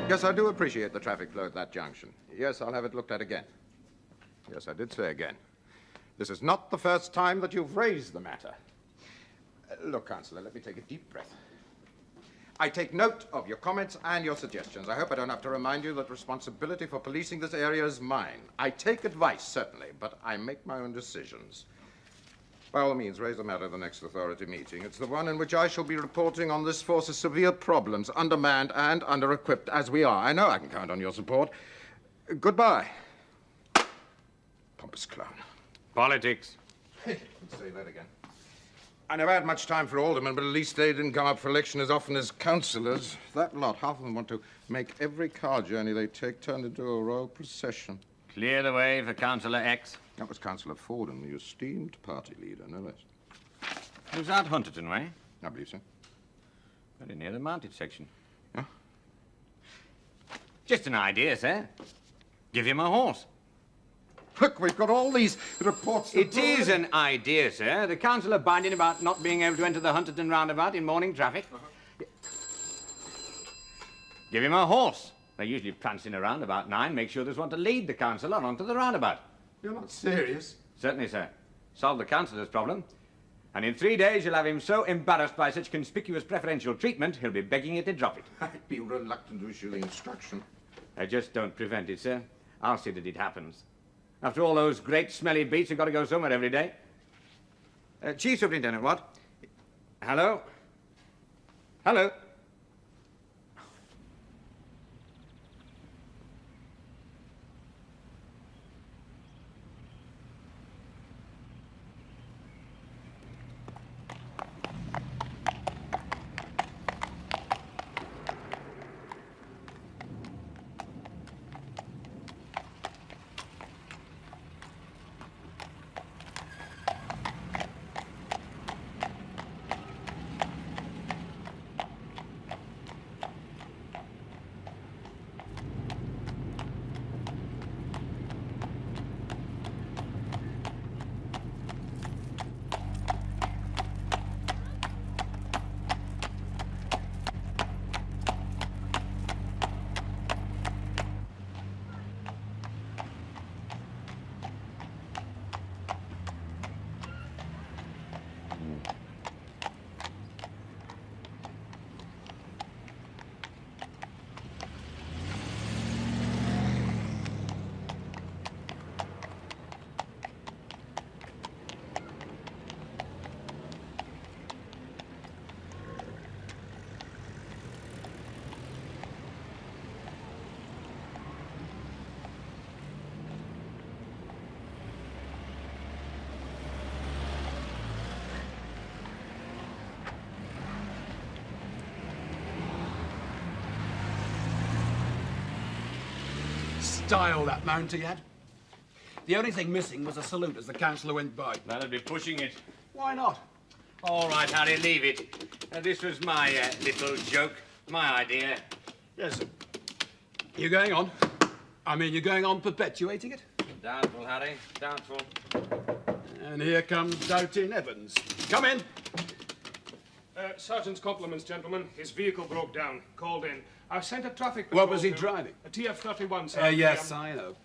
Yes, I do appreciate the traffic flow at that junction. Yes, I'll have it looked at again. Yes, I did say again. This is not the first time that you've raised the matter. Look, Councillor, let me take a deep breath. I take note of your comments and your suggestions. I hope I don't have to remind you that responsibility for policing this area is mine. I take advice, certainly, but I make my own decisions. By all means, raise the matter at the next authority meeting. It's the one in which I shall be reporting on this force's severe problems, undermanned and under-equipped as we are. I know I can count on your support. Goodbye. Pompous clown. Politics. Say that again. I never had much time for aldermen, but at least they didn't come up for election as often as councillors. That lot, half of them want to make every car journey they take turned into a royal procession. Clear the way for Councillor X. That was Councillor Forden, the esteemed party leader, no less. Who's that Hunterton way? I believe so. Very near the mounted section. Huh? Just an idea, sir. Give him a horse. Look, we've got all these reports. It is an idea, sir. The council are binding about not being able to enter the Hunterton roundabout in morning traffic. Give him a horse. They usually prance in around about 9, make sure there's one to lead the councillor onto the roundabout. You're not serious? Certainly, sir. Solve the councillor's problem. And in 3 days, you'll have him so embarrassed by such conspicuous preferential treatment, he'll be begging you to drop it. I'd be reluctant to issue the instruction. Just don't prevent it, sir. I'll see that it happens. After all those great smelly beats, you've got to go somewhere every day. Chief Superintendent, what? Hello? Hello? Style, that mount he had. The only thing missing was a salute as the councillor went by. That'd be pushing it. Why not? All right, Harry, leave it. This was my little joke, my idea. Yes, sir. You going on? I mean, you're going on perpetuating it? Doubtful, Harry, doubtful. And here comes Doubting Evans. Come in. Sergeant's compliments, gentlemen. His vehicle broke down. Called in. I sent a traffic What patrol was he to- driving? A TF-31, sir. Yes, I know.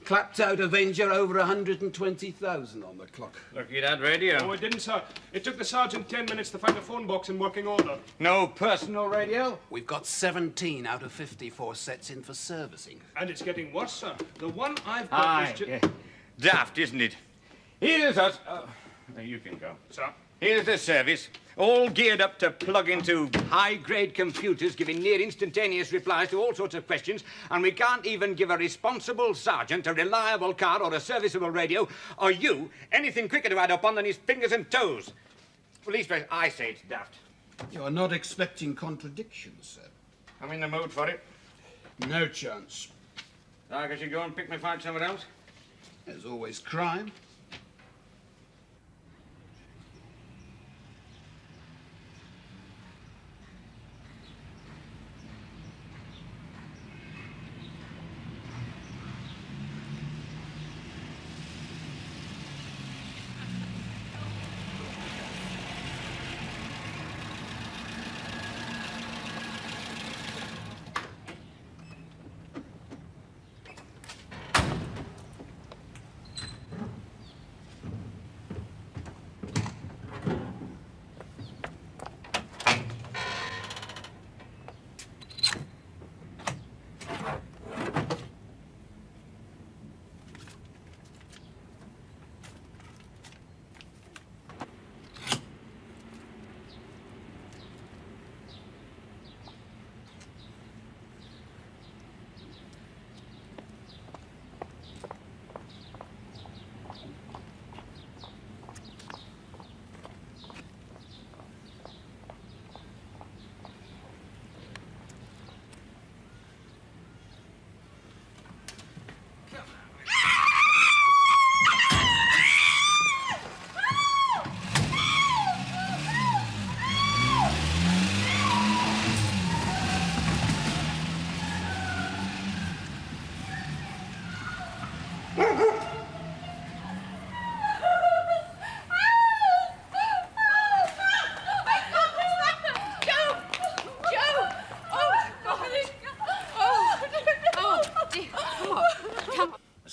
Clapped out Avenger over 120,000 on the clock. Lucky that radio. Oh, it didn't, sir. It took the sergeant 10 minutes to find a phone box in working order. No personal radio? We've got 17 out of 54 sets in for servicing. And it's getting worse, sir. The one I've got is Yeah. Daft, isn't it? Here's us. You can go. Sir? Here's the service, all geared up to plug into high-grade computers giving near instantaneous replies to all sorts of questions, and we can't even give a responsible sergeant a reliable car or a serviceable radio, or you anything quicker to add up on than his fingers and toes. Well, at least I say it's daft. You're not expecting contradictions, sir. I'm in the mood for it. No chance. I should go and pick my fight somewhere else. There's always crime.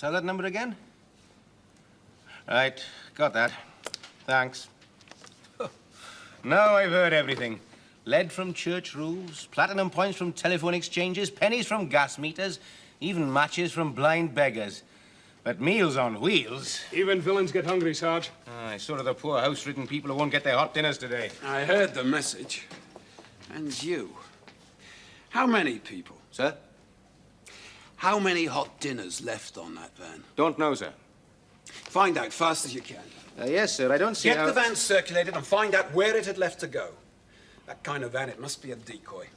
Say that number again? Right, got that. Thanks. Now I've heard everything. Lead from church roofs, platinum points from telephone exchanges, pennies from gas meters, even matches from blind beggars. But meals on wheels. Even villains get hungry, Sarge. Aye, so do the poor house-ridden people who won't get their hot dinners today. I heard the message. And you. How many people? Sir? How many hot dinners left on that van? Don't know, sir. Find out fast as you can. Yes, sir, I don't see Get how... the van circulated and find out where it had left to go. That kind of van, it must be a decoy.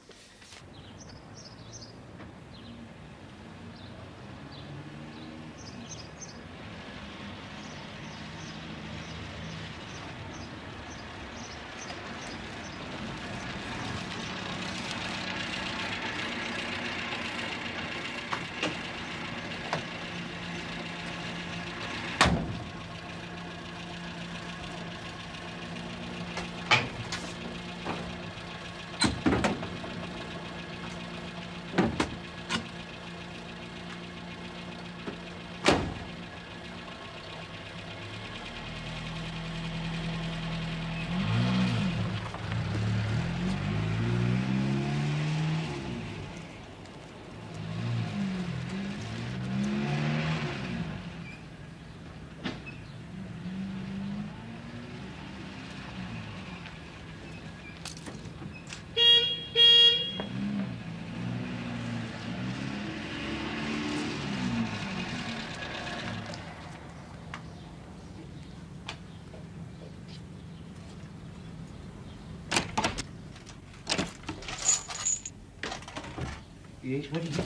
Yes, what is it?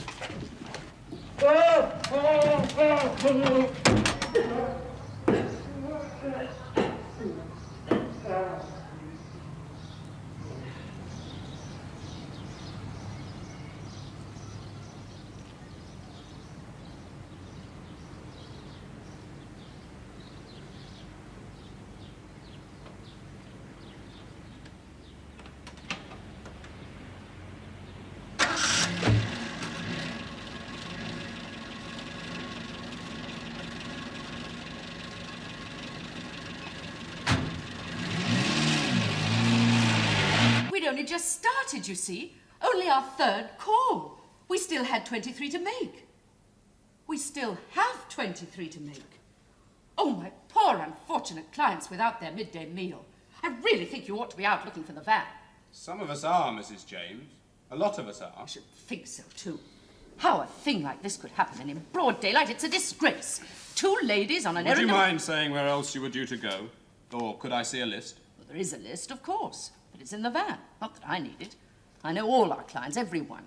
We'd only just started, you see. Only our third call. We still had 23 to make. We still have 23 to make. Oh, my poor unfortunate clients without their midday meal. I really think you ought to be out looking for the van. Some of us are, Mrs. James. A lot of us are. I should think so, too. How a thing like this could happen, and in broad daylight, it's a disgrace. Two ladies on an errand... Would you mind saying where else you were due to go? Or could I see a list? Well, there is a list, of course, but it's in the van. Not that I need it. I know all our clients, every one.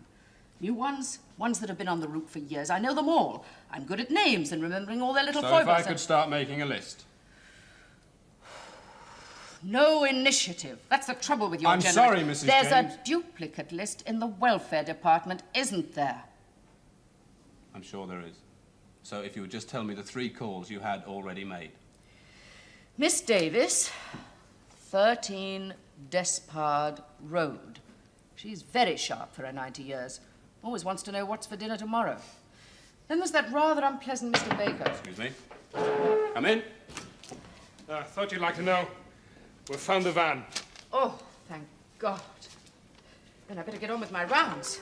New ones, ones that have been on the route for years. I know them all. I'm good at names and remembering all their little So foibles. if I could start making a list. No initiative. That's the trouble with your I'm generous... sorry, Mrs. There's James. a duplicate list in the welfare department, isn't there? I'm sure there is. So if you would just tell me the 3 calls you had already made. Miss Davis, 13 Despard Road. She's very sharp for her 90 years. Always wants to know what's for dinner tomorrow. Then there's that rather unpleasant Mr. Baker. Excuse me. Come in. Thought you'd like to know. We've found the van. Oh, thank God. Then I better get on with my rounds.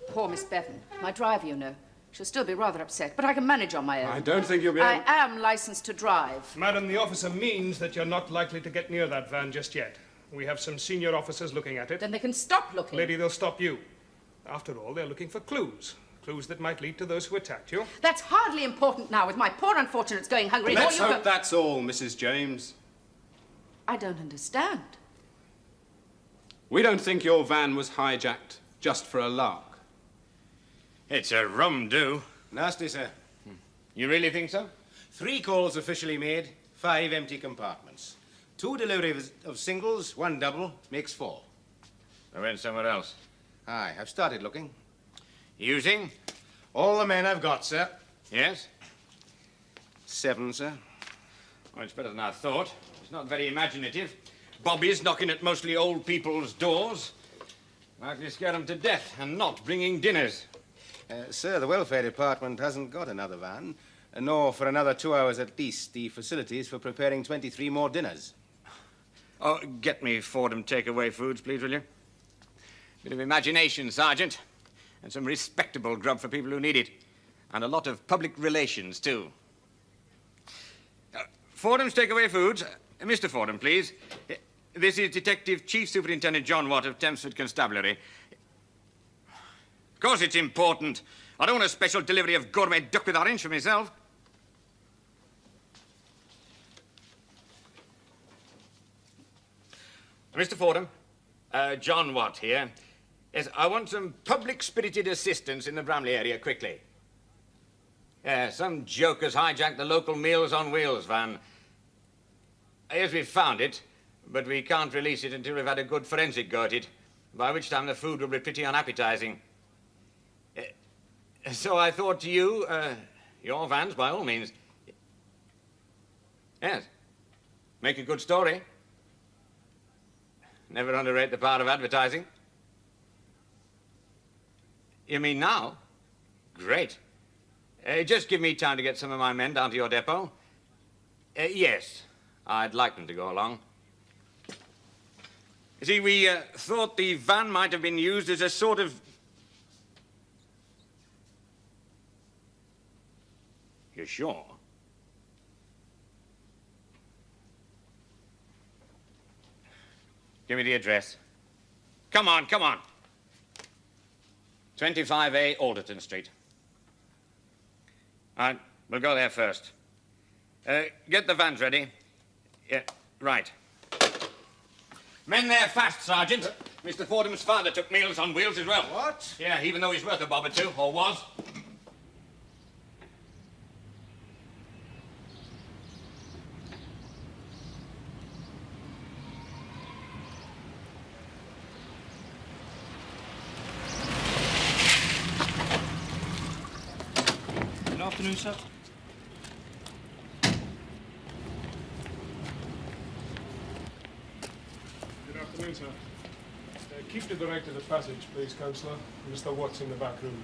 Poor Miss Bevan, my driver, you know. She'll still be rather upset, but I can manage on my own. I don't think you'll be able... I am licensed to drive. Madam, the officer means that you're not likely to get near that van just yet. We have some senior officers looking at it. Then they can stop looking. Lady, they'll stop you. After all, they're looking for clues. Clues that might lead to those who attacked you. That's hardly important now, with my poor unfortunates going hungry. Let's all you hope that's all, Mrs. James. I don't understand. We don't think your van was hijacked just for a lark. It's a rum do. Nasty, sir. You really think so? 3 calls officially made, 5 empty compartments. 2 deliveries of singles, 1 double, makes 4. I went somewhere else. Aye, I've started looking. Using? All the men I've got, sir. Yes? 7, sir. Well, it's better than I thought. It's not very imaginative. Bobbies knocking at mostly old people's doors. Likely to scare them to death and not bringing dinners. Sir, the welfare department hasn't got another van. nor for another 2 hours at least the facilities for preparing 23 more dinners. Oh, get me Fordham takeaway foods, please, will you? Bit of imagination, Sergeant. And some respectable grub for people who need it. And a lot of public relations, too. Fordham's takeaway foods. Mr. Fordham, please. This is Detective Chief Superintendent John Watt of Thamesford Constabulary. Of course it's important. I don't want a special delivery of gourmet duck with orange for myself. Mr. Fordham, John Watt here. Yes, I want some public-spirited assistance in the Bramley area, quickly. Some jokers hijacked the local Meals on Wheels van. Yes, we've found it, but we can't release it until we've had a good forensic go at it, by which time the food will be pretty unappetizing. So I thought you, your vans, by all means. Yes, make a good story. Never underrate the power of advertising. You mean now? Great. Just give me time to get some of my men down to your depot. Yes, I'd like them to go along. You see, we thought the van might have been used as a sort of... You're sure? Give me the address. Come on, come on. 25A Alderton Street. All right, we'll go there first. Get the vans ready. Yeah, right. Men there fast, Sergeant. Mr. Fordham's father took Meals on Wheels as well. What? Yeah, even though he's worth a bob or two, or was. Good afternoon, sir. Good afternoon, sir. Keep to the right of the passage, please, Councillor. Mr. Watt's in the back room.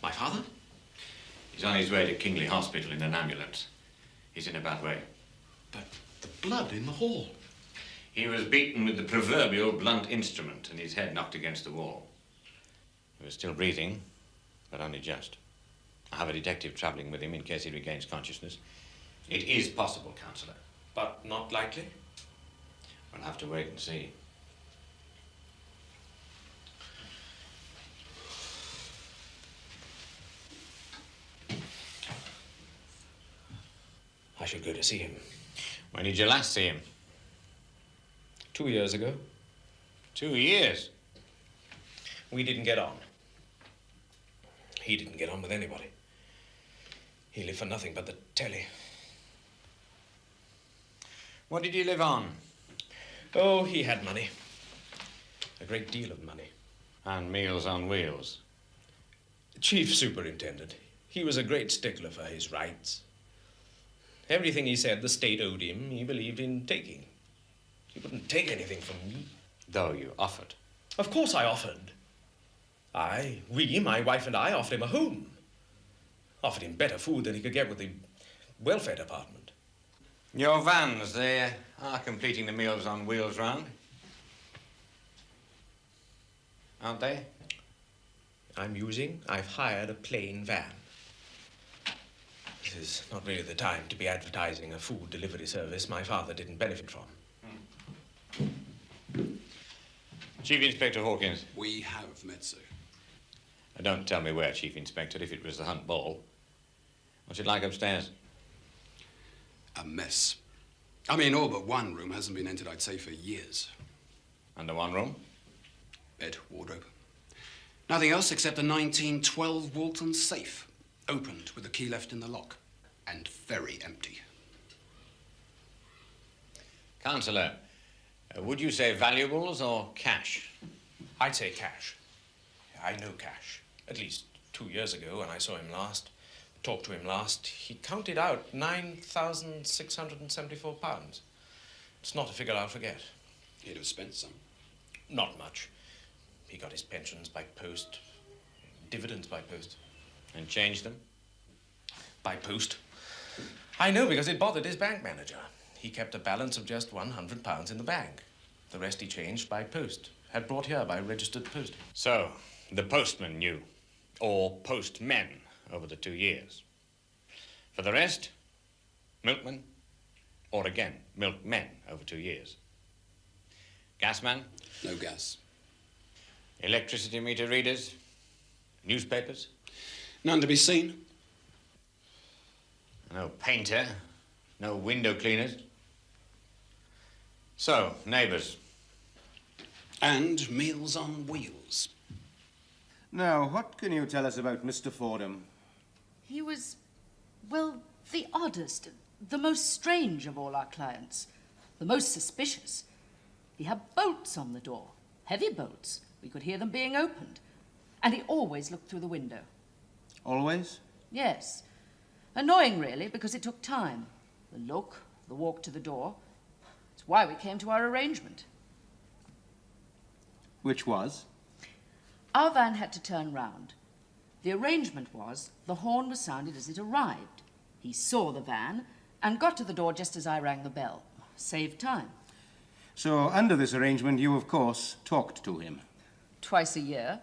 My father? He's on his way to Kingley Hospital in an ambulance. He's in a bad way. But the blood in the hall. He was beaten with the proverbial blunt instrument and his head knocked against the wall. He was still breathing, but only just. I have a detective traveling with him in case he regains consciousness. It is possible, Councillor. But not likely? We'll have to wait and see. I should go to see him. When did you last see him? 2 years ago. 2 years? We didn't get on. He didn't get on with anybody. He lived for nothing but the telly. What did he live on? Oh, he had money. A great deal of money. And Meals on Wheels. Chief Superintendent. He was a great stickler for his rights. Everything he said the state owed him, he believed in taking. He wouldn't take anything from me. Though you offered. Of course I offered. My wife and I, offered him a home. Offered him better food than he could get with the welfare department. Your vans, they are completing the Meals on Wheels round. Aren't they? I've hired a plain van. This is not really the time to be advertising a food delivery service my father didn't benefit from. Chief Inspector Hawkins. We have met, sir. Don't tell me where, Chief Inspector, if it was the Hunt Ball. What's it like upstairs? A mess. I mean, all but one room hasn't been entered, I'd say, for years. Under one room? Bed, wardrobe. Nothing else except a 1912 Walton safe. Opened with the key left in the lock. And very empty. Councillor, would you say valuables or cash? I'd say cash. I know Cash. At least 2 years ago when I saw him last, talked to him last, he counted out £9,674. It's not a figure I'll forget. He'd have spent some. Not much. He got his pensions by post, dividends by post. And changed them? By post. I know because it bothered his bank manager. He kept a balance of just £100 in the bank. The rest he changed by post, had brought here by registered post. So, the postman knew, or postmen, over the 2 years. For the rest, milkmen, or again, milkmen over 2 years. Gasman? No gas. Electricity meter readers? Newspapers? None to be seen. No painter? No window cleaners? So, neighbours. And Meals on Wheels. Now, what can you tell us about Mr. Fordham? He was, well, the oddest, the most strange of all our clients, the most suspicious. He had bolts on the door, heavy bolts. We could hear them being opened. And he always looked through the window. Always? Yes. Annoying, really, because it took time. The look, the walk to the door. It's why we came to our arrangement. Which was? Our van had to turn round. The arrangement was the horn was sounded as it arrived. He saw the van and got to the door just as I rang the bell. Saved time. So, under this arrangement, you, of course, talked to him. Twice a year.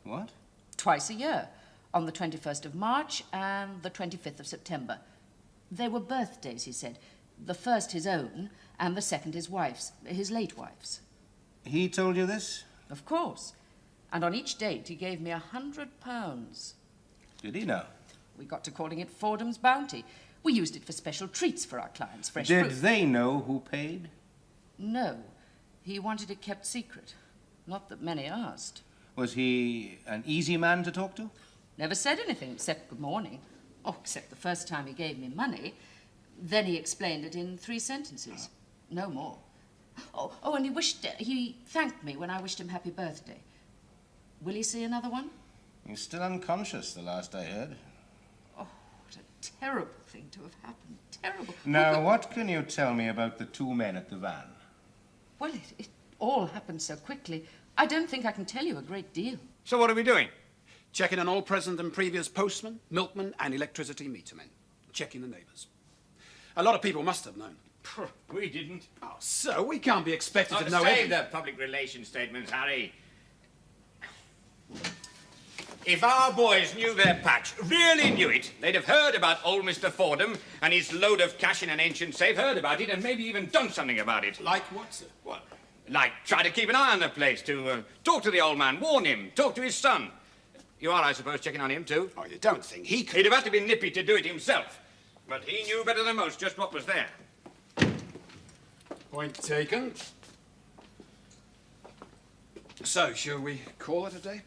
What? Twice a year. On the 21st of March and the 25th of September. They were birthdays, he said. The first his own, and the second his wife's, his late wife's. He told you this? Of course. And on each date he gave me £100. Did he now? We got to calling it Fordham's Bounty. We used it for special treats for our clients, fresh Did fruit. they know who paid? No. He wanted it kept secret. Not that many asked. Was he an easy man to talk to? Never said anything except good morning. Oh, except the first time he gave me money. Then he explained it in 3 sentences. No more. Oh, and he thanked me when I wished him happy birthday. Will he see another one? He's still unconscious, the last I heard. Oh, what a terrible thing to have happened. Terrible. Now, what can you tell me about the 2 men at the van? Well, it all happened so quickly. I don't think I can tell you a great deal. So what are we doing? Checking on all present and previous postmen, milkmen, and electricity metermen. Checking the neighbours. A lot of people must have known. We didn't. Oh, so we can't be expected to know Save the public relations statements, Harry. If our boys knew their patch, really knew it, they'd have heard about old Mr. Fordham and his load of cash in an ancient safe, heard about it, and maybe even done something about it. Like what, sir? What? Like try to keep an eye on the place, to talk to the old man, warn him, talk to his son. You are, I suppose, checking on him, too? Oh, you don't think he could... He'd have had to be nippy to do it himself. But he knew better than most just what was there. Point taken. So, shall we call it a day?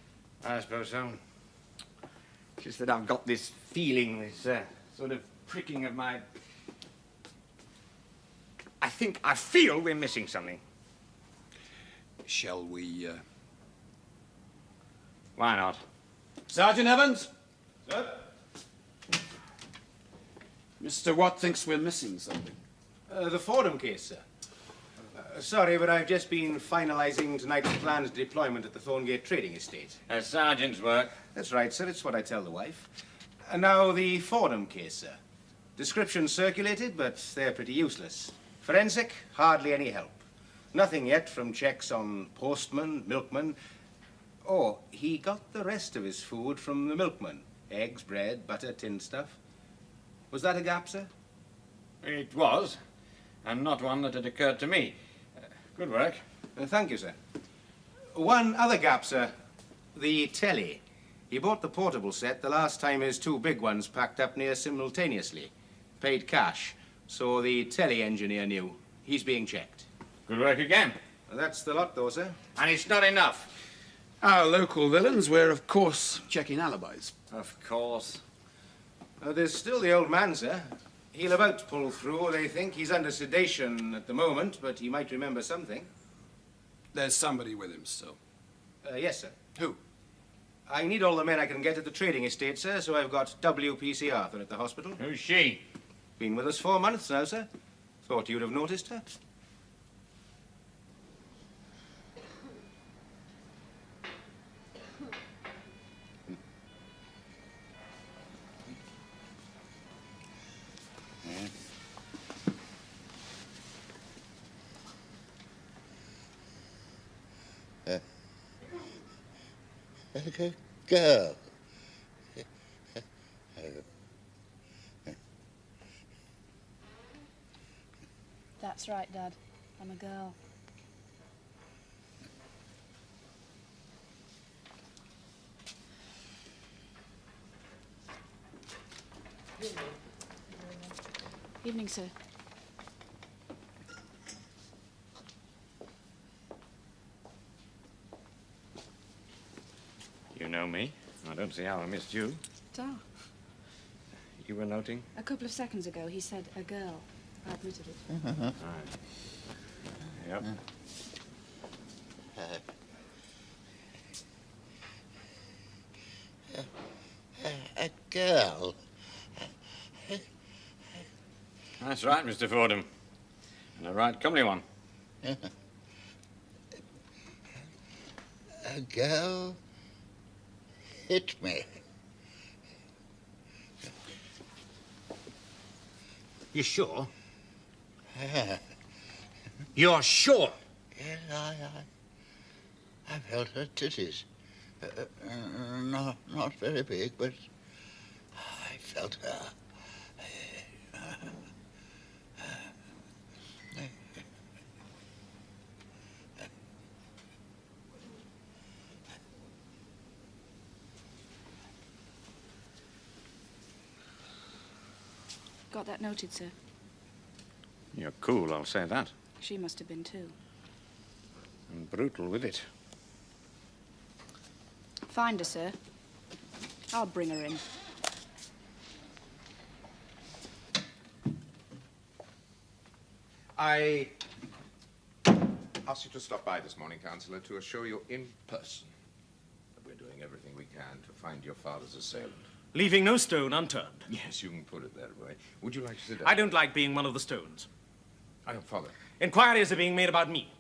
I suppose so. Just that I've got this feeling, this sort of pricking of my... I feel we're missing something. Shall we, Why not? Sergeant Evans? Sir? Mr. Watt thinks we're missing something. The Fordham case, sir. Sorry, but I've just been finalising tonight's planned deployment at the Thorngate Trading Estate. A sergeant's work. That's right, sir. It's what I tell the wife. And now the Fordham case, sir. Descriptions circulated, but they're pretty useless. Forensic, hardly any help. Nothing yet from checks on postman, milkman. Oh, he got the rest of his food from the milkman. Eggs, bread, butter, tinned stuff. Was that a gap, sir? It was, and not one that had occurred to me. Good work. Thank you, sir. One other gap, sir. The telly. He bought the portable set the last time his 2 big ones packed up near simultaneously. Paid cash, so the telly engineer knew. He's being checked. Good work again. That's the lot, though, sir. And it's not enough. Our local villains were, of course, checking alibis. Of course. There's still the old man, sir. He'll about pull through, they think. He's under sedation at the moment, but he might remember something. There's somebody with him still. Yes, sir. Who? I need all the men I can get at the trading estate, sir, so I've got WPC Arthur at the hospital. Who's she? Been with us 4 months now, sir. Thought you'd have noticed her. Girl. That's right, Dad. I'm a girl. Evening, sir. You know me. I don't see how I missed you. Da. You were noting? A couple of seconds ago, he said a girl. I admitted it. Right. Yep. A girl. That's right, Mr. Fordham. And a right comely one. A girl hit me. You sure? You're sure? Yes, I felt her titties. Not very big, but I felt her. Got that noted, sir. You're cool, I'll say that. She must have been too. And brutal with it. Find her, sir. I'll bring her in. I asked you to stop by this morning, Councillor, to assure you in person that we're doing everything we can to find your father's assailant. Leaving no stone unturned. Yes, you can put it that way. Would you like to sit down? I don't like being one of the stones. I don't follow. Inquiries are being made about me.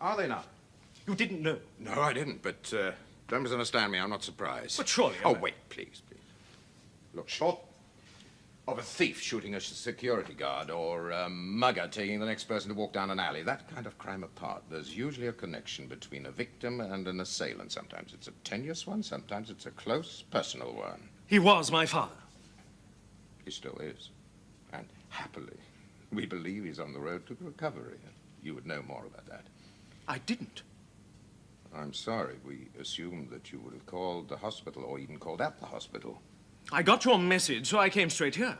Are they not? You didn't know. No, I didn't, but don't misunderstand me. I'm not surprised. But surely... Oh, wait, please. Look, short of a thief shooting a security guard or a mugger taking the next person to walk down an alley, that kind of crime apart, there's usually a connection between a victim and an assailant. Sometimes it's a tenuous one, sometimes it's a close, personal one. He was my father. He still is. And happily, we believe he's on the road to recovery. You would know more about that. I didn't. I'm sorry. We assumed that you would have called the hospital or even called at the hospital. I got your message, so I came straight here.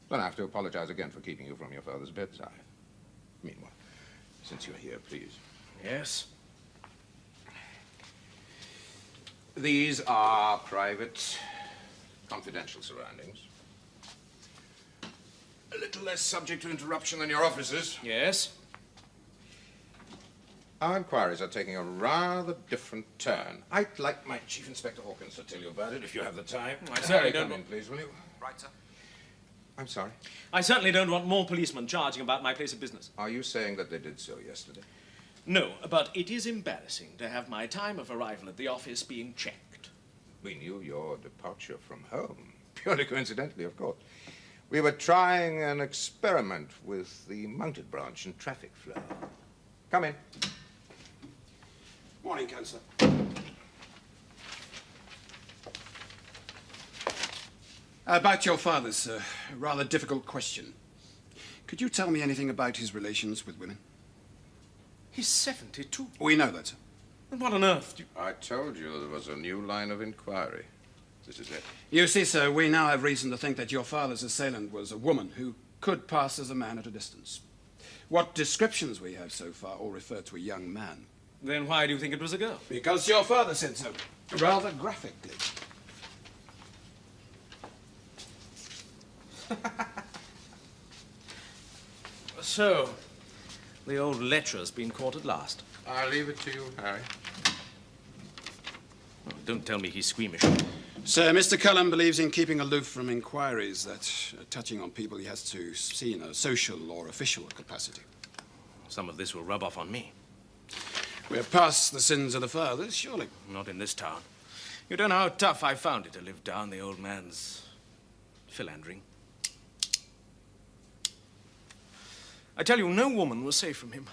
Then I have to apologize again for keeping you from your father's bedside. Meanwhile, since you're here, please. Yes. These are private, confidential surroundings. A little less subject to interruption than your offices. Yes. Our inquiries are taking a rather different turn. I'd like my Chief Inspector Hawkins to tell you about it, if you have the time. I certainly don't. Come in, please, will you? Right, sir. I'm sorry. I certainly don't want more policemen charging about my place of business. Are you saying that they did so yesterday? No, but it is embarrassing to have my time of arrival at the office being checked. We knew your departure from home. Purely coincidentally, of course. We were trying an experiment with the mounted branch and traffic flow. Come in. Morning, Councillor. About your father, sir. A rather difficult question. Could you tell me anything about his relations with women? He's 72. We know that, sir. And what on earth do you... I told you there was a new line of inquiry. This is it. You see, sir, we now have reason to think that your father's assailant was a woman who could pass as a man at a distance. What descriptions we have so far all refer to a young man. Then why do you think it was a girl? Because your father said so, rather graphically. So, the old lecher's been caught at last. I'll leave it to you, Harry. Oh, don't tell me he's squeamish. Sir, Mr. Cullen believes in keeping aloof from inquiries that are touching on people he has to see in a social or official capacity. Some of this will rub off on me. We're past the sins of the fathers, surely. Not in this town. You don't know how tough I found it to live down the old man's philandering. I tell you, no woman was safe from him.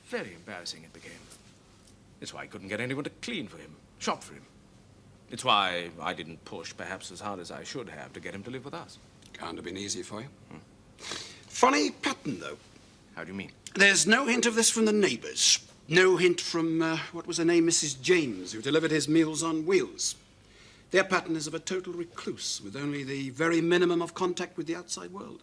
Very embarrassing it became. It's why I couldn't get anyone to clean for him, shop for him. It's why I didn't push perhaps as hard as I should have to get him to live with us. Can't have been easy for you. Funny pattern, though. How do you mean? There's no hint of this from the neighbours. No hint from, what was her name, Mrs. James, who delivered his meals on wheels. Their pattern is of a total recluse, with only the very minimum of contact with the outside world.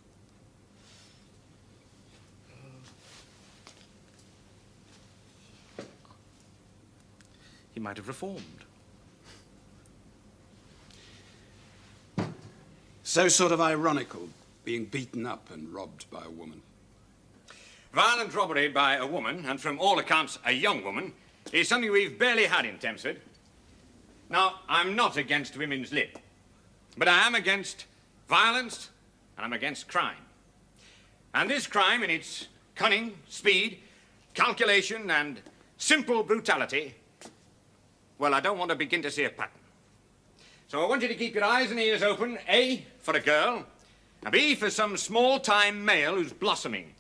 He might have reformed. So sort of ironical, being beaten up and robbed by a woman. Violent robbery by a woman, and from all accounts a young woman, is something we've barely had in Thamesford. Now, I'm not against women's lib, but I am against violence and I'm against crime. And this crime, in its cunning, speed, calculation, and simple brutality, well, I don't want to begin to see a pattern. So I want you to keep your eyes and ears open, A, for a girl, and B, for some small-time male who's blossoming.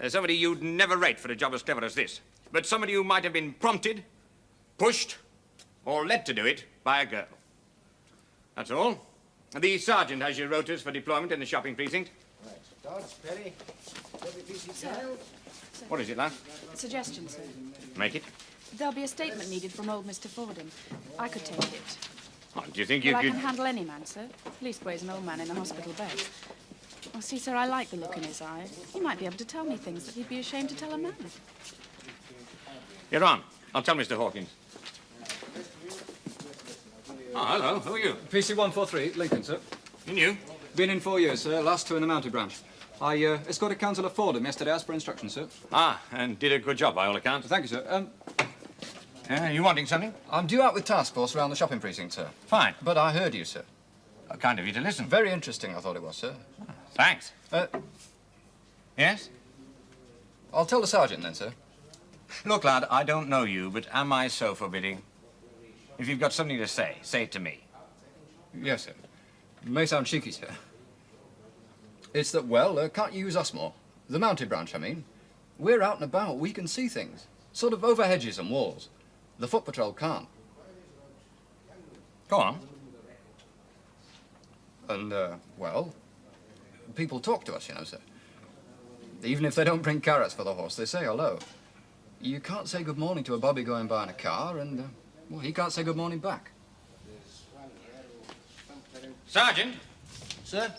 Somebody you'd never rate for a job as clever as this, but somebody who might have been prompted, pushed, or led to do it by a girl. That's all. The sergeant has your rotas for deployment in the shopping precinct. Right. Dodds, Perry, WPC Sir. Child. What is it, lad? Suggestion, sir. Make it. There'll be a statement needed from old Mr. Fordham. I could take it. Oh, do you think you Well, I could... can handle any man, sir. Leastways an old man in a hospital bed. Well, see, sir, I like the look in his eye. He might be able to tell me things that he'd be ashamed to tell a man. You're on. I'll tell Mr. Hawkins. Oh, hello. Who are you? PC 143, Lincoln, sir. You new? Been in 4 years, sir. Last two in the Mounted branch. I escorted Councillor Fordham yesterday as per instructions, sir. Ah, and did a good job by all accounts. Thank you, sir. You wanting something? I'm due out with task force around the shopping precinct, sir. Fine. But I heard you, sir. Kind of you to listen. Very interesting, I thought it was, sir. Thanks. Yes? I'll tell the sergeant then, sir. Look, lad, I don't know you, but am I so forbidding? If you've got something to say it to me. Yes, sir. It may sound cheeky, sir. It's that, well, can't you use us more? The Mounted branch, I mean. We're out and about. We can see things. Sort of over hedges and walls. The foot patrol can't. Go on. And, well, people talk to us, you know, sir. Even if they don't bring carrots for the horse, they say hello. You can't say good morning to a bobby going by in a car, and, well, he can't say good morning back. Sergeant, Sir?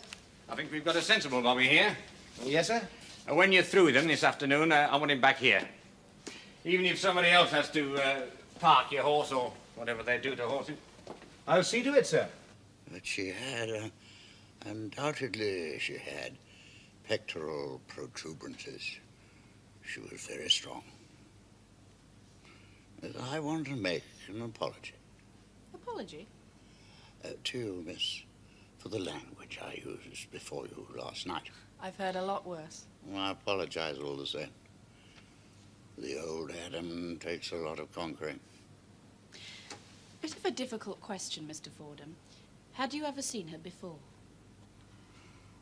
I think we've got a sensible bobby here. Yes, sir? When you're through with him this afternoon, I want him back here. Even if somebody else has to park your horse or whatever they do to horses. I'll see to it, sir. But she had, undoubtedly she had pectoral protuberances. She was very strong. But I want to make an apology. Apology? To you, miss, for the language I used before you last night. I've heard a lot worse. Well, I apologize all the same. The old Adam takes a lot of conquering. Bit of a difficult question, Mr. Fordham. Had you ever seen her before?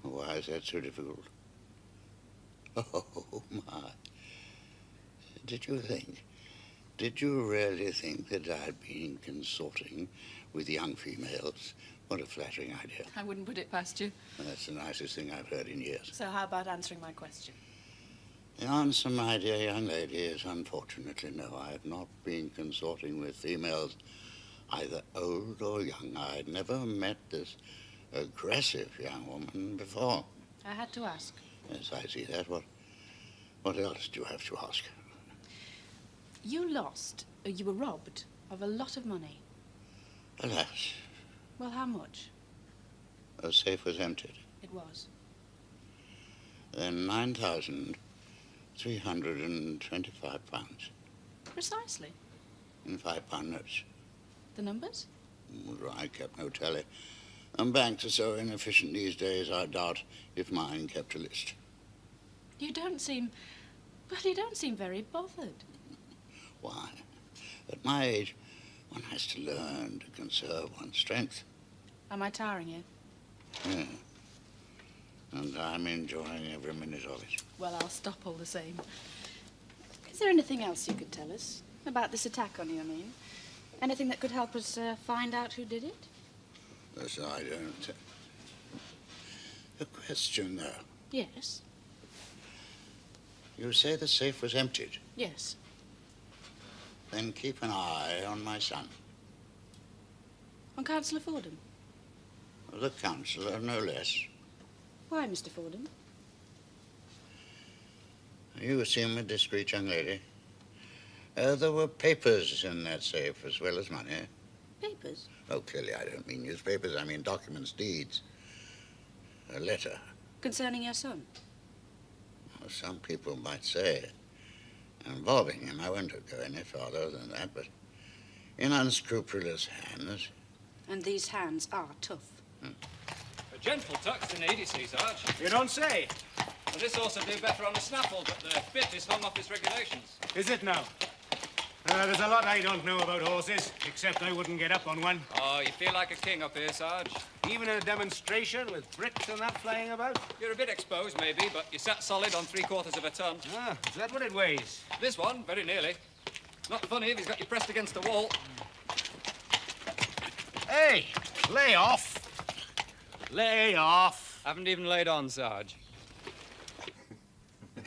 Why is that so difficult? Oh, my. Did you really think that I'd been consorting with young females? What a flattering idea. I wouldn't put it past you. That's the nicest thing I've heard in years. So how about answering my question? The answer, my dear young lady, is unfortunately no. I have not been consorting with females, either old or young. I'd never met this aggressive young woman before. I had to ask. Yes, I see that. What else do you have to ask? You lost, or you were robbed, of a lot of money. Alas, Well, how much? the safe was emptied. It was. Then £9,325 Precisely. in £5 notes. The numbers? I kept no tally. And banks are so inefficient these days, I doubt if mine kept a list. You don't seem... Well, you don't seem very bothered. Why? At my age, one has to learn to conserve one's strength. Am I tiring you? Yeah. And I'm enjoying every minute of it. Well, I'll stop all the same. Is there anything else you could tell us? About this attack on you, I mean? Anything that could help us find out who did it? Yes, I don't... A question, though. Yes. You say the safe was emptied. Yes. Then keep an eye on my son. On Councillor Fordham? The councillor, no less. Why, Mr. Fordham? You seem a discreet young lady. There were papers in that safe as well as money. Papers? Oh, clearly I don't mean newspapers. I mean documents, deeds. A letter. Concerning your son? Well, some people might say. Involving him, I won't go any farther than that, but in unscrupulous hands. And these hands are tough. A gentle touch to need, you see, Sarge. You don't say. Well, this horse would do better on a snaffle, but the bit is hung off its regulations. Is it now? There's a lot I don't know about horses, except I wouldn't get up on one. Oh, you feel like a king up here, Sarge. Even in a demonstration with bricks and that flying about? You're a bit exposed, maybe, but you sat solid on 3/4 of a ton. Ah, is that what it weighs? This one, very nearly. Not funny if he's got you pressed against the wall. Hey, lay off. Lay off. Haven't even laid on, Sarge.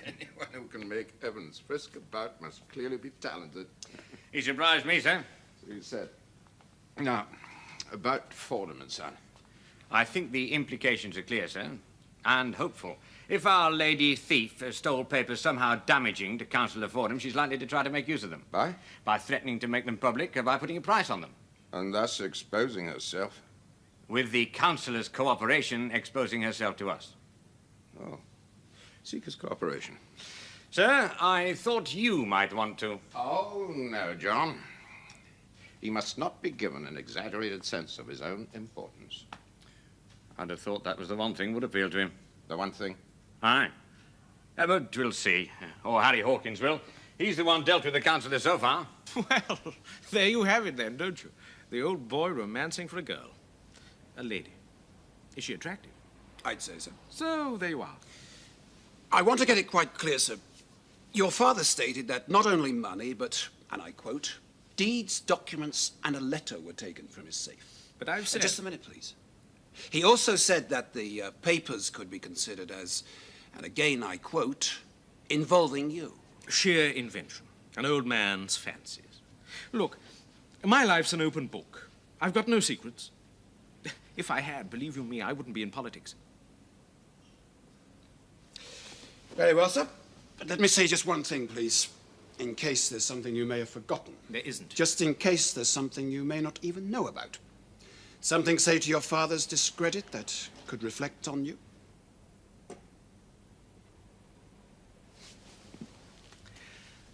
Anyone who can make Evans frisk about must clearly be talented. He surprised me, sir. So you said. Now, about Fordham and Son. I think the implications are clear, sir, and hopeful. If our lady thief stole papers somehow damaging to Councillor Fordham, she's likely to try to make use of them. By? By threatening to make them public or by putting a price on them. And thus exposing herself. With the councillor's cooperation, exposing herself to us. Oh. Seek his cooperation. Sir, I thought you might want to. Oh, no, John. He must not be given an exaggerated sense of his own importance. I'd have thought that was the one thing would appeal to him. The one thing? Aye. But we'll see. Or Harry Hawkins will. He's the one dealt with the councillor so far. Well, there you have it then, don't you? The old boy romancing for a girl. A lady. Is she attractive? I'd say so. So, there you are. I want to get it quite clear, sir. Your father stated that not only money, but, and I quote, deeds, documents, and a letter were taken from his safe. But I've said... Just a minute, please. He also said that the papers could be considered as, and again I quote, involving you. Sheer invention. An old man's fancies. Look, my life's an open book. I've got no secrets. If I had, believe you me, I wouldn't be in politics. Very well, sir. But let me say just one thing, please. In case there's something you may have forgotten. There isn't. Just in case there's something you may not even know about. Something, say, to your father's discredit that could reflect on you?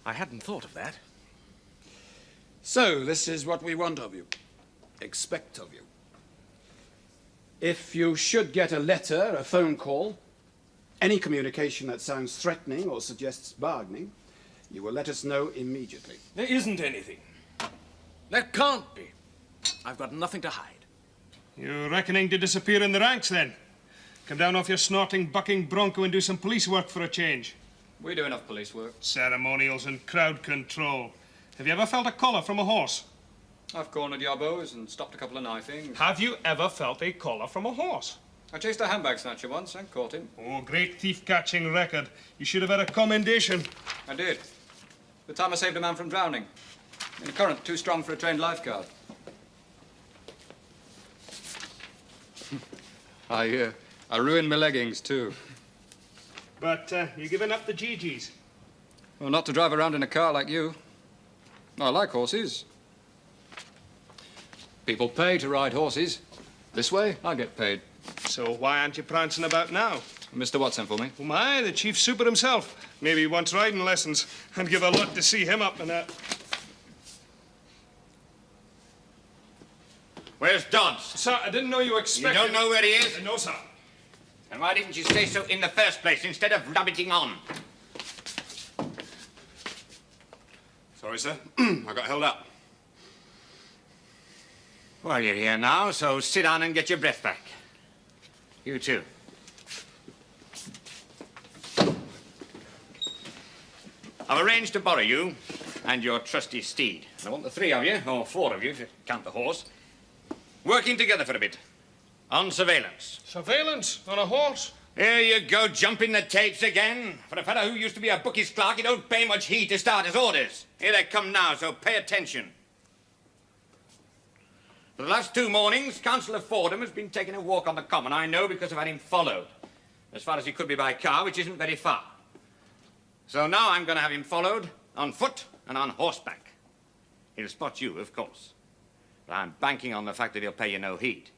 I hadn't thought of that. So, this is what we want of you. Expect of you. If you should get a letter, a phone call, any communication that sounds threatening or suggests bargaining, you will let us know immediately. There isn't anything. There can't be. I've got nothing to hide. You're reckoning to disappear in the ranks, then? Come down off your snorting, bucking bronco and do some police work for a change. We do enough police work. Ceremonials and crowd control. Have you ever felt a collar from a horse? I've cornered yobbos and stopped a couple of knifings. Have you ever felt a collar from a horse? I chased a handbag snatcher once and caught him. Oh, great thief-catching record. You should have had a commendation. I did. The time I saved a man from drowning. In a current too strong for a trained lifeguard. I ruined my leggings, too. But you're giving up the GGs. Well, not to drive around in a car like you. I like horses. People pay to ride horses. This way, I get paid. So why aren't you prancing about now? Mr. Watt sent for me. Oh, my, the chief super himself. Maybe he wants riding lessons. I'd give a lot to see him up and that. Where's Dodds? Sir, I didn't know you expected... You don't know where he is? No, sir. And why didn't you say so in the first place instead of rubbing on? Sorry, sir. I got held up. Well, you're here now, so sit down and get your breath back. You too. I've arranged to borrow you and your trusty steed. I want the three of you, or four of you, if you count the horse, working together for a bit. On surveillance. Surveillance? On a horse? Here you go, jumping the tapes again. For a fellow who used to be a bookie's clerk, you don't pay much heed to starters' orders. Here they come now, so pay attention. For the last 2 mornings, Councillor Fordham has been taking a walk on the common. I know because I've had him followed. As far as he could be by car, which isn't very far. So now I'm going to have him followed on foot and on horseback. He'll spot you, of course. But I'm banking on the fact that he'll pay you no heed.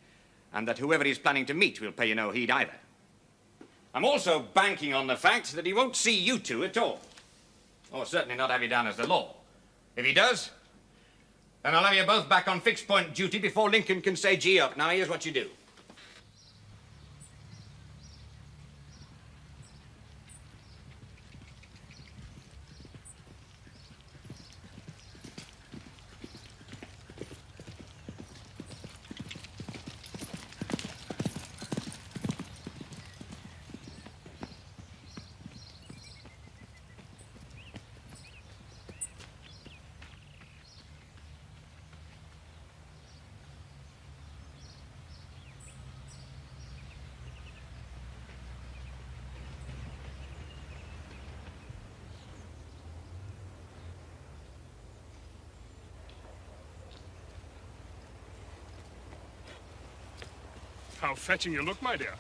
And that whoever he's planning to meet will pay you no heed either. I'm also banking on the fact that he won't see you two at all. Or certainly not have you down as the law. If he does, then I'll have you both back on fixed point duty before Lincoln can say gee up. Now here's what you do. How fetching you look, my dear.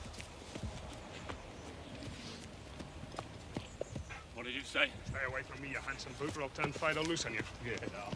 What did you say? Stay away from me, you handsome boot, or I'll turn Fido loose on you. Get out.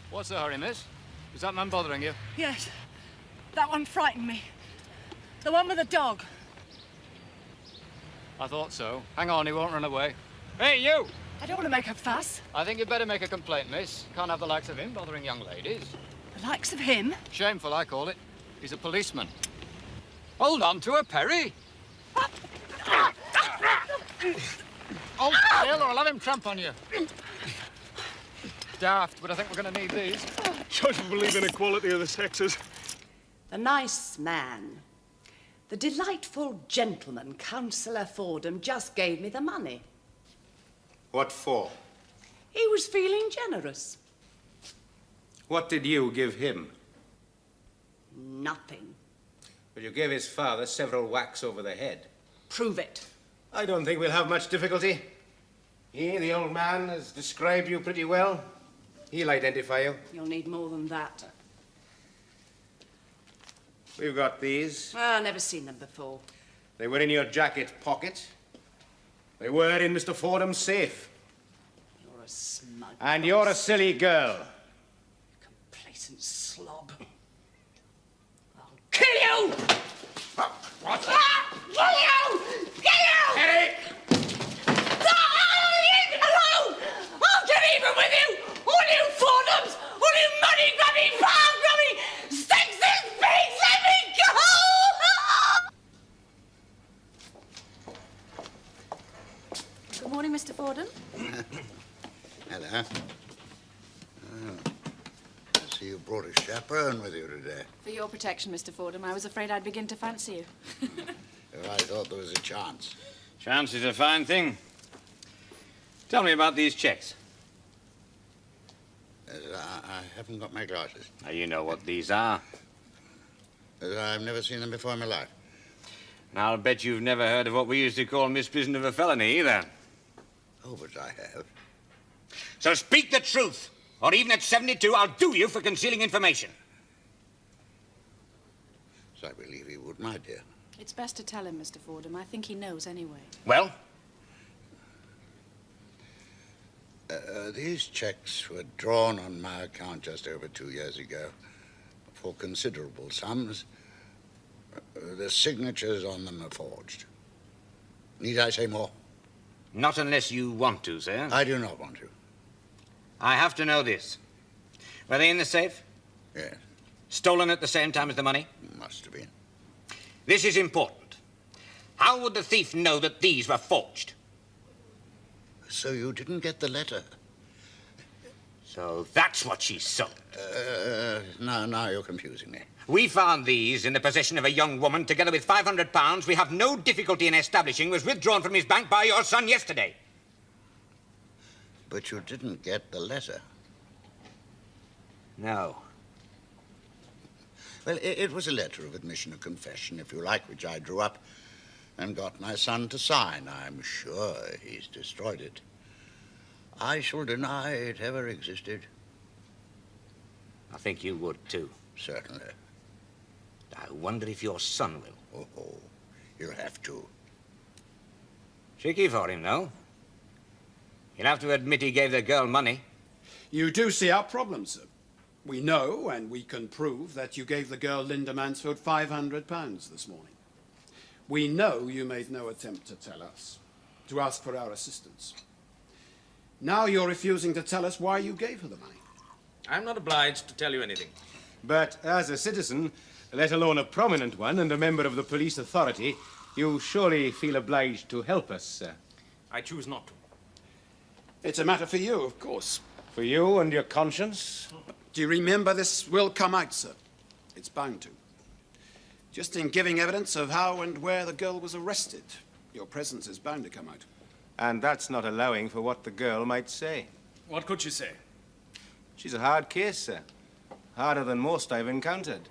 What's the hurry, miss? Is that man bothering you? Yes. That one frightened me. The one with the dog. I thought so. Hang on, he won't run away. Hey, you! I don't want to make a fuss. I think you'd better make a complaint, miss. Can't have the likes of him bothering young ladies. The likes of him? Shameful, I call it. He's a policeman. Hold on to her, Perry. Oh, Bill, or I'll have him tramp on you. Daft, but I think we're going to need these. Don't believe in equality of the sexes. The nice man. The delightful gentleman, Councillor Fordham, just gave me the money. What for? He was feeling generous. What did you give him? Nothing. But you gave his father several whacks over the head. Prove it. I don't think we'll have much difficulty. He, the old man, has described you pretty well. He'll identify you. You'll need more than that. We've got these. I've never seen them before. They were in your jacket pocket. They were in Mr. Fordham's safe. You're a smug. And you're a silly girl. Complacent slob. I'll kill you! What? Kill you! Kill you! Eddie! Hello! I'll get even with you! All you Fordhams! All you money-grabbing, power-grabbing, sexist pigs! Let me go! Good morning, Mr. Fordham. Hello. Oh. I see you brought a chaperone with you today. For your protection, Mr. Fordham, I was afraid I'd begin to fancy you. If I thought there was a chance. Chance is a fine thing. Tell me about these checks. I haven't got my glasses. Now, you know what these are. I've never seen them before in my life. Now, I'll bet you've never heard of what we used to call misprision of a felony, either. Oh, but I have. So speak the truth, or even at 72, I'll do you for concealing information. So I believe he would, my dear. It's best to tell him, Mr. Fordham. I think he knows anyway. Well? These checks were drawn on my account just over 2 years ago for considerable sums. The signatures on them are forged. Need I say more? Not unless you want to, sir. I do not want to. I have to know this. Were they in the safe? Yes. Stolen at the same time as the money? Must have been. This is important. How would the thief know that these were forged? So you didn't get the letter? So that's what she sold. Now you're confusing me. We found these in the possession of a young woman, together with £500 we have no difficulty in establishing was withdrawn from his bank by your son yesterday. But you didn't get the letter. No. Well, it was a letter of admission or confession, if you like, which I drew up and got my son to sign. I'm sure he's destroyed it. I shall deny it ever existed. I think you would, too. Certainly. I wonder if your son will. Oh, you'll have to. Tricky for him, though. He'll have to admit he gave the girl money. You do see our problem, sir. We know, and we can prove, that you gave the girl Linda Mansfield £500 this morning. We know you made no attempt to tell us, to ask for our assistance. Now you're refusing to tell us why you gave her the money. I'm not obliged to tell you anything. But as a citizen, let alone a prominent one and a member of the police authority, you surely feel obliged to help us, sir. I choose not to. It's a matter for you, of course. For you and your conscience? Do you remember this will come out, sir? It's bound to. Just in giving evidence of how and where the girl was arrested, your presence is bound to come out. And that's not allowing for what the girl might say. What could she say? She's a hard case, sir. Harder than most I've encountered.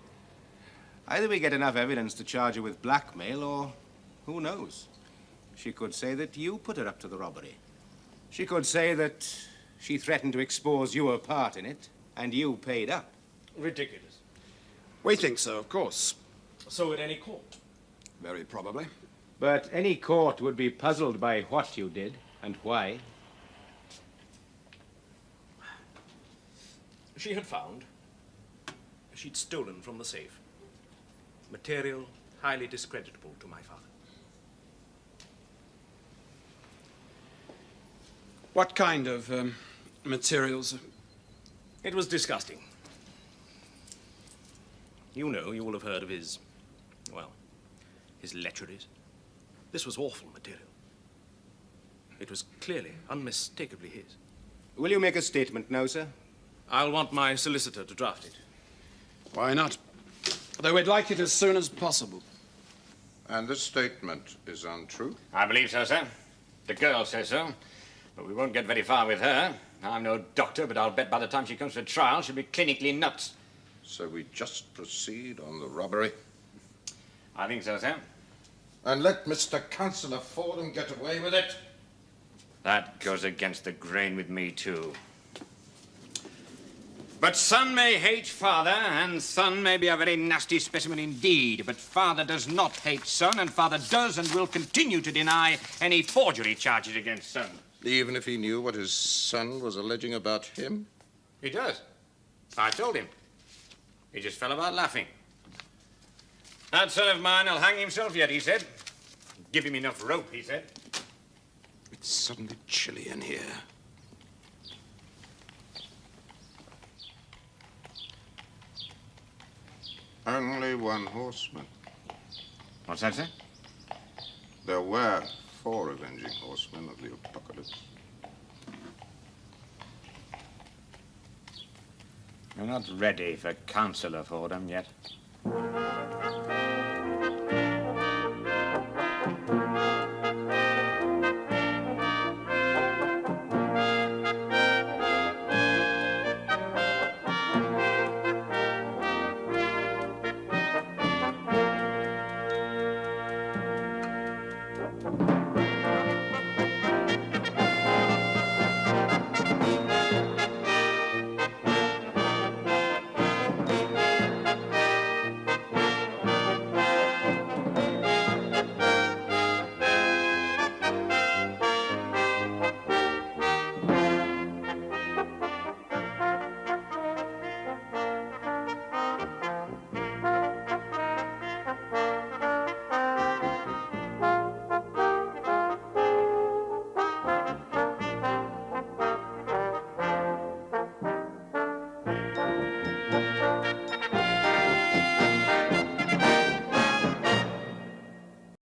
Either we get enough evidence to charge her with blackmail, or who knows? She could say that you put her up to the robbery. She could say that she threatened to expose your part in it, and you paid up. Ridiculous. We think so, of course. So at any court? Very probably. But any court would be puzzled by what you did and why. She had found she'd stolen from the safe material highly discreditable to my father. What kind of materials? It was disgusting. You know, you will have heard of his, well, his lecheries. This was awful material. It was clearly, unmistakably his. Will you make a statement now, sir? I'll want my solicitor to draft it. Why not? Though we'd like it as soon as possible. And this statement is untrue? I believe so, sir. The girl says so. But we won't get very far with her. I'm no doctor, but I'll bet by the time she comes to trial, she'll be clinically nuts. So we just proceed on the robbery? I think so, sir. And let Mr. Councillor Fordham get away with it? That goes against the grain with me, too. But son may hate father, and son may be a very nasty specimen indeed, but father does not hate son, and father does and will continue to deny any forgery charges against son. Even if he knew what his son was alleging about him? He does. I told him. He just fell about laughing. That son of mine will hang himself yet, he said. Give him enough rope, he said. It's suddenly chilly in here. Only one horseman. What's that, sir? There were 4 avenging horsemen of the apocalypse. We're not ready for Councillor Fordham yet.